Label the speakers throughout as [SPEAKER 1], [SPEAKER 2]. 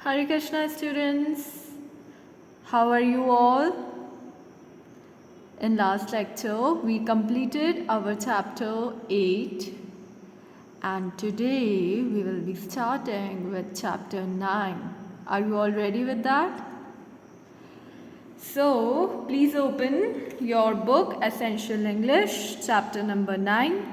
[SPEAKER 1] Hare Krishna students, how are you all? In last lecture we completed our chapter 8 and today we will be starting with chapter 9. Are you all ready with that? So please open your book Essential English chapter number 9,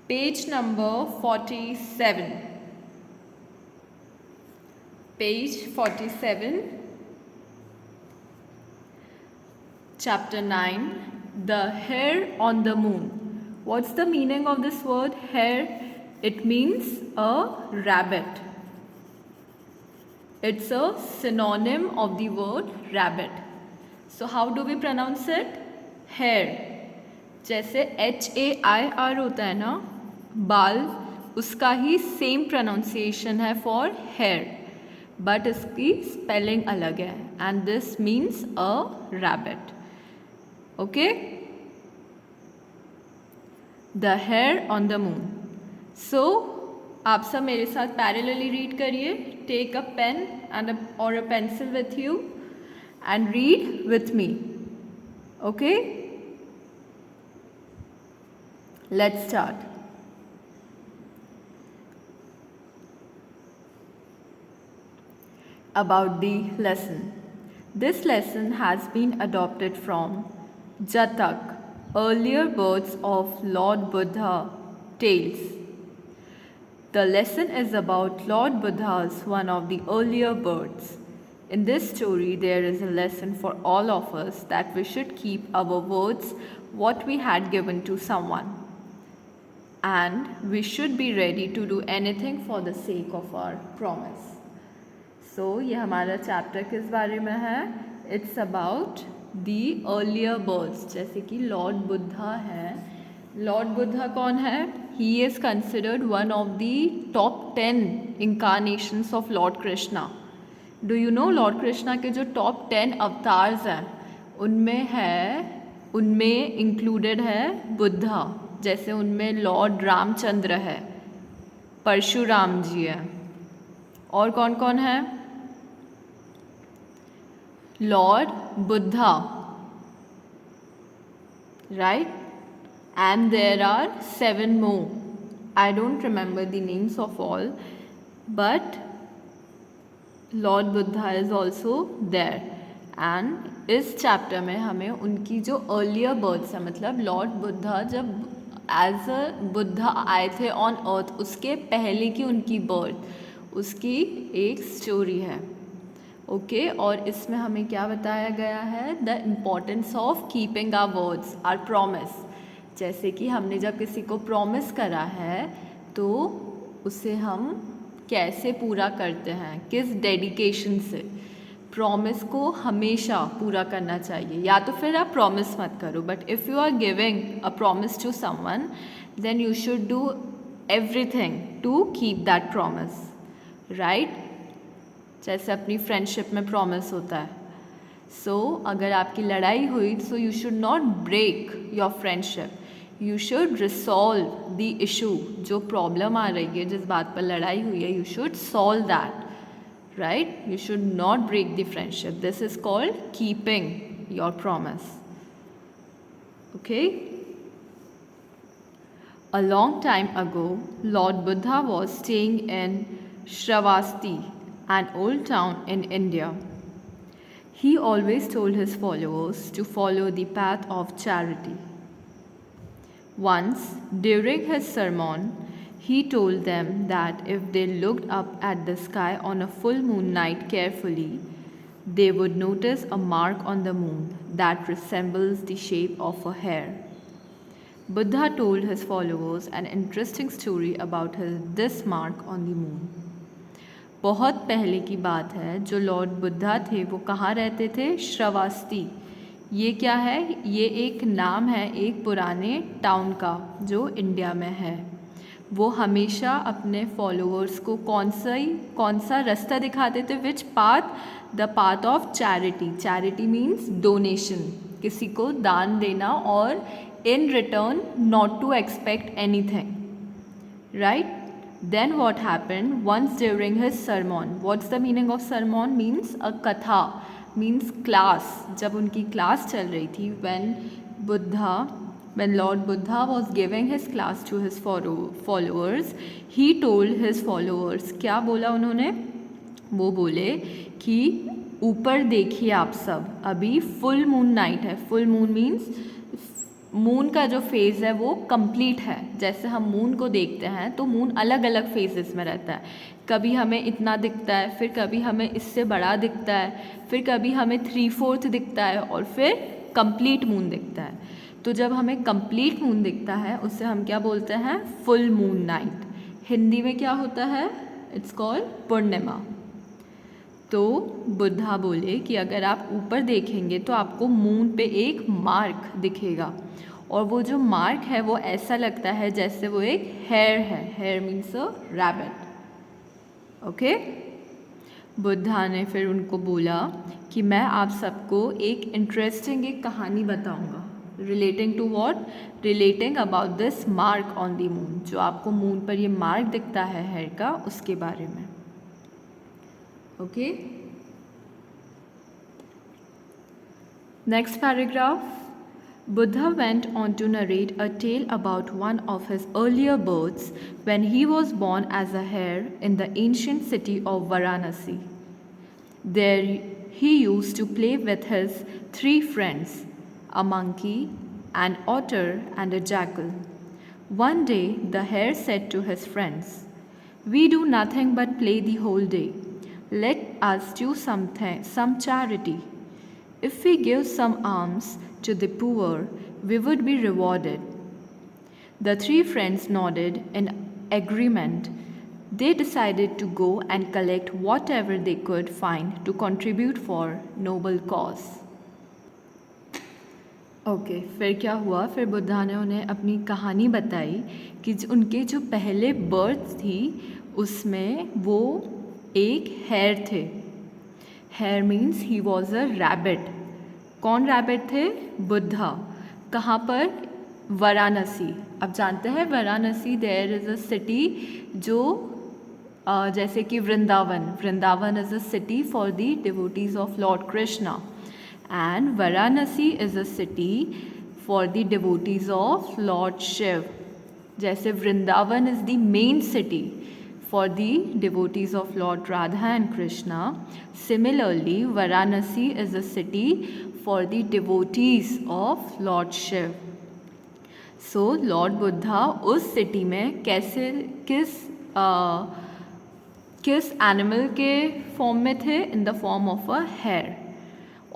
[SPEAKER 1] page number 47. Page 47, chapter 9, the hare on the moon. What's the meaning of this word hare? It means a rabbit. It's a synonym of the word rabbit. So how do we pronounce it? Hare. जैसे HAIR होता है ना, बाल, उसका ही same pronunciation है for hair, but इसकी spelling अलग है and this means a rabbit. Okay, the hare on the moon. So आप सब मेरे साथ पैरेलली रीड करिए. टेक अ पेन एंड और a pencil with you and read with me. Okay, let's start. About the lesson. This lesson has been adopted from Jatak, earlier birds of Lord Buddha tales. The lesson is about Lord Buddha's one of the earlier birds. In this story, there is a lesson for all of us that we should keep our words what we had given to someone. And we should be ready to do anything for the sake of our promise. So ये हमारा chapter किस बारे में है? It's about the earlier birds. जैसे कि Lord Buddha है. Lord Buddha कौन है? He is considered one of the top 10 incarnations of Lord Krishna. Do you know Lord Krishna के जो टॉप 10 अवतार्स हैं उनमें इंक्लूडेड है बुद्धा. जैसे उनमें लॉर्ड रामचंद्र है, परशुराम जी है, और कौन कौन है? Lord Buddha, right? And there are 7 more. I don't remember the names of all, but Lord Buddha is also there. And इस चैप्टर में हमें उनकी जो अर्लियर बर्ड्स है, मतलब लॉर्ड बुद्धा जब एज अ बुद्धा आए थे ऑन अर्थ, उसके पहले की उनकी बर्थ, उसकी एक स्टोरी है. ओके, और इसमें हमें क्या बताया गया है? The importance of keeping our words, our promise. जैसे कि हमने जब किसी को प्रॉमिस करा है तो उसे हम कैसे पूरा करते हैं, किस डेडिकेशन से. प्रॉमिस को हमेशा पूरा करना चाहिए, या तो फिर आप प्रॉमिस मत करो, but if you are giving a promise to someone then you should do everything to keep that promise, right? जैसे अपनी फ्रेंडशिप में प्रॉमिस होता है. सो अगर आपकी लड़ाई हुई so you should not break your friendship, you should resolve the issue. जो प्रॉब्लम आ रही है, जिस बात पर लड़ाई हुई है, you should solve that, right? You should not break the friendship. This is called keeping your promise. Okay. A long time ago, Lord Buddha was staying in Shravasti, an old town in India. He always told his followers to follow the path of charity. Once, during his sermon, he told them that if they looked up at the sky on a full moon night carefully, they would notice a mark on the moon that resembles the shape of a hare. Buddha told his followers an interesting story about this mark on the moon. बहुत पहले की बात है, जो Lord Buddha थे वो कहाँ रहते थे? श्रवास्ती. ये क्या है? ये एक नाम है एक पुराने टाउन का जो इंडिया में है. वो हमेशा अपने फॉलोअर्स को कौन सा रास्ता दिखाते थे? Which path? The path of charity. Charity means donation, किसी को दान देना, और in return not to expect anything, right? Then what happened? Once during his sermon, what's the meaning of sermon? Means a katha, means class. जब उनकी class चल रही थी, when Lord Buddha was giving his class to his followers, he told his followers, क्या बोला उन्होंने? वो बोले कि ऊपर देखिए आप सब, अभी फुल मून नाइट है. फुल मून मीन्स मून का जो फेज़ है वो कंप्लीट है. जैसे हम मून को देखते हैं तो मून अलग अलग फेजेस में रहता है. कभी हमें इतना दिखता है, फिर कभी हमें इससे बड़ा दिखता है, फिर कभी हमें 3/4 दिखता है, और फिर कंप्लीट मून दिखता है. तो जब हमें कंप्लीट मून दिखता है उससे हम क्या बोलते हैं? Full moon night. हिंदी में क्या होता है? इट्स कॉल्ड पूर्णिमा. तो बुद्धा बोले कि अगर आप ऊपर देखेंगे तो आपको मून पे एक मार्क दिखेगा, और वो जो मार्क है वो ऐसा लगता है जैसे वो एक हेयर है. Hare means a rabbit. Okay. Buddha ने फिर उनको बोला कि मैं आप सबको एक इंटरेस्टिंग एक कहानी बताऊंगा. Relating to what? Relating about this mark on the moon. जो आपको मून पर ये मार्क दिखता है हेयर का, उसके बारे में. Okay. Next paragraph. Buddha went on to narrate a tale about one of his earlier births when he was born as a hare in the ancient city of Varanasi. There he used to play with his 3 friends, a monkey, an otter, and a jackal. One day the hare said to his friends, "We do nothing but play the whole day. Let us do some charity. If we give some alms to the poor, we would be rewarded." The 3 friends nodded in agreement. They decided to go and collect whatever they could find to contribute for noble cause. Okay. फिर क्या हुआ? फिर बुद्धा ने उन्हें अपनी कहानी बताई कि उनके जो पहले बर्थ थी उसमें वो एक हेयर थे. Hare means he was a rabbit. कौन रैबिट थे? बुद्धा. कहाँ पर? वाराणसी. अब जानते हैं Varanasi there is a city जो जैसे कि Vrindavan is a city for the devotees of Lord Krishna, and Varanasi is a city for the devotees of Lord Shiva. जैसे Vrindavan is the main city for the devotees of Lord Radha and Krishna, similarly Varanasi is a city for the devotees of Lord Shiv. So Lord Buddha उस city में कैसे किस animal के form में थे? In the form of a hare.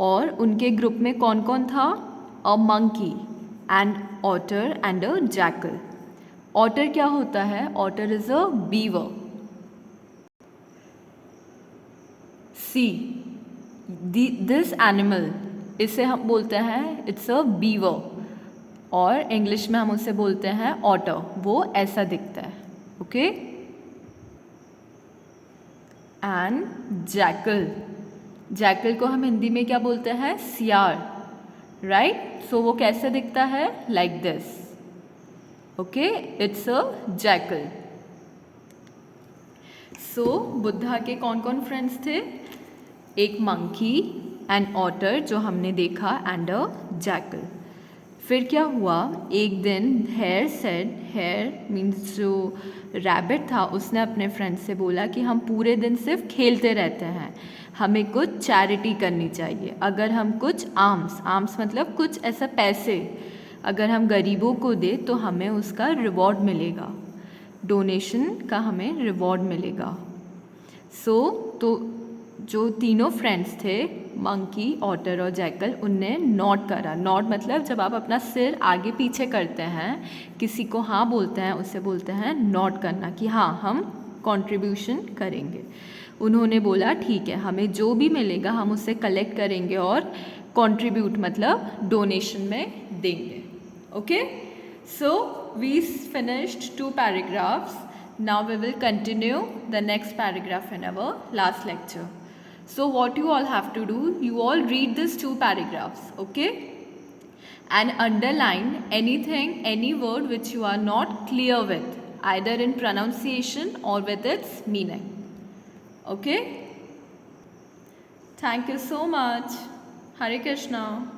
[SPEAKER 1] और उनके group में कौन कौन था? A monkey, and otter, and a jackal. Otter क्या होता है? Otter is a beaver. See this animal, इसे हम बोलते हैं इट्स अ बीवर, और इंग्लिश में हम उसे बोलते हैं ऑटर. वो ऐसा दिखता है. ओके. एंड जैकल, जैकल को हम हिंदी में क्या बोलते हैं? सियार. राइट. सो वो कैसे दिखता है? Like this. Okay. It's a jackal. So Buddha के कौन कौन फ्रेंड्स थे? एक मंकी, एन ऑटर जो हमने देखा, एंड अ जैकल. फिर क्या हुआ? एक दिन हेयर सेड, हेयर मीन्स जो रैबिट था, उसने अपने फ्रेंड से बोला कि हम पूरे दिन सिर्फ खेलते रहते हैं, हमें कुछ चैरिटी करनी चाहिए. अगर हम कुछ आर्म्स मतलब कुछ ऐसा पैसे अगर हम गरीबों को दे तो हमें उसका रिवॉर्ड मिलेगा, डोनेशन का हमें रिवॉर्ड मिलेगा. तो जो तीनों फ्रेंड्स थे, मंकी, ऑटर और जैकल, उनने नॉड करा. नॉड मतलब जब आप अपना सिर आगे पीछे करते हैं, किसी को हाँ बोलते हैं, उसे बोलते हैं नॉड करना, कि हाँ हम कंट्रीब्यूशन करेंगे. उन्होंने बोला ठीक है, हमें जो भी मिलेगा हम उसे कलेक्ट करेंगे और कंट्रीब्यूट मतलब डोनेशन में देंगे. Okay. So we finished 2 paragraphs. Now we will continue the next paragraph in our last lecture. So what you all have to do, you all read these 2 paragraphs, okay? And underline anything, any word which you are not clear with. either in pronunciation or with its meaning. Okay? Thank you so much. Hare Krishna.